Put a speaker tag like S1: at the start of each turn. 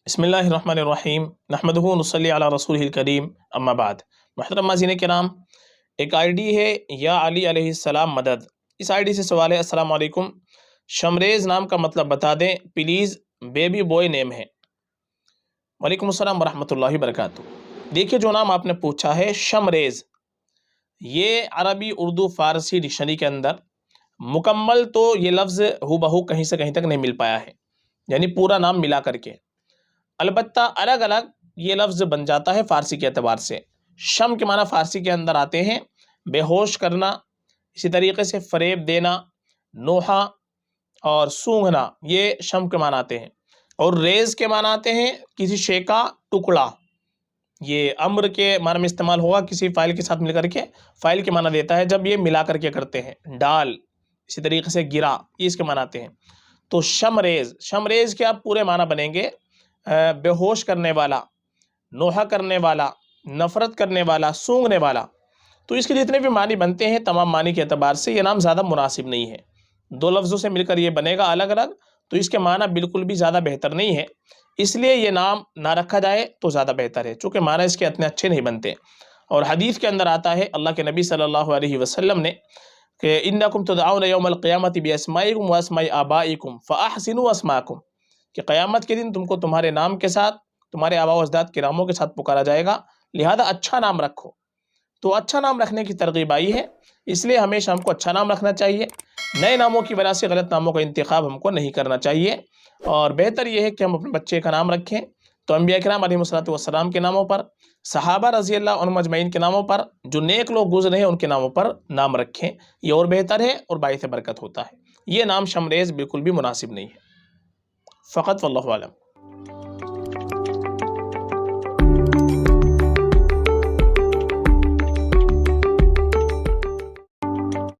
S1: بسم اللہ الرحمن الرحیم نحمدہ ونصلی علی رسولہ الکریم اما بعد۔ محترم ناظرین کرام، ایک آئی ڈی ہے یا علی علیہ السلام مدد۔ اس آئی ڈی سے سوال ہے: السلام علیکم، شمریز نام کا مطلب بتا دیں پلیز، بیبی بوائے نیم ہے۔ وعلیکم السلام ورحمۃ اللہ وبرکاتہ۔ دیکھیے، جو نام آپ نے پوچھا ہے شمریز، یہ عربی اردو فارسی ڈکشنری کے اندر مکمل تو یہ لفظ ہو بہو کہیں سے کہیں تک نہیں مل پایا ہے، یعنی پورا نام ملا کر کے، البتہ الگ الگ یہ لفظ بن جاتا ہے فارسی کے اعتبار سے۔ شم کے معنی فارسی کے اندر آتے ہیں بے ہوش کرنا، اسی طریقے سے فریب دینا، نوحہ اور سونگھنا، یہ شم کے معنی آتے ہیں۔ اور ریز کے معنی آتے ہیں کسی شے کا ٹکڑا، یہ امر کے معنی میں استعمال ہوگا، کسی فائل کے ساتھ مل کر کے فائل کے معنی دیتا ہے جب یہ ملا کر کے کرتے ہیں۔ ڈال، اسی طریقے سے گرا، یہ اس کے معنی آتے ہیں۔ تو شمریز، شمریز کے آپ پورے معنی بنیں گے بے ہوش کرنے والا، نوحہ کرنے والا، نفرت کرنے والا، سونگنے والا۔ تو اس کے جتنے بھی معنی بنتے ہیں، تمام معنی کے اعتبار سے یہ نام زیادہ مناسب نہیں ہے۔ دو لفظوں سے مل کر یہ بنے گا الگ الگ، تو اس کے معنی بالکل بھی زیادہ بہتر نہیں ہے، اس لیے یہ نام نہ رکھا جائے تو زیادہ بہتر ہے، چونکہ معنی اس کے اتنے اچھے نہیں بنتے۔ اور حدیث کے اندر آتا ہے، اللہ کے نبی صلی اللہ علیہ وسلم نے کہ انکم تدعون یوم القیامت باسمائکم واسماء آبائکم فاحسنوا اسماءکم، کہ قیامت کے دن تم کو تمہارے نام کے ساتھ، تمہارے آباء و اجداد کے ناموں کے ساتھ پکارا جائے گا، لہذا اچھا نام رکھو۔ تو اچھا نام رکھنے کی ترغیب آئی ہے، اس لیے ہمیشہ ہم کو اچھا نام رکھنا چاہیے، نئے ناموں کی وجہ سے غلط ناموں کا انتخاب ہم کو نہیں کرنا چاہیے۔ اور بہتر یہ ہے کہ ہم اپنے بچے کا نام رکھیں تو انبیاء کرام علیہ الصلوۃ والسلام کے ناموں پر، صحابہ رضی اللہ عنہم اجمعین کے ناموں پر، جو نیک لوگ گزرے ہیں ان کے ناموں پر نام رکھیں، یہ اور بہتر ہے اور باعث برکت ہوتا ہے۔ یہ نام شمریز بالکل بھی مناسب نہیں ہے، فقط واللہ اعلم۔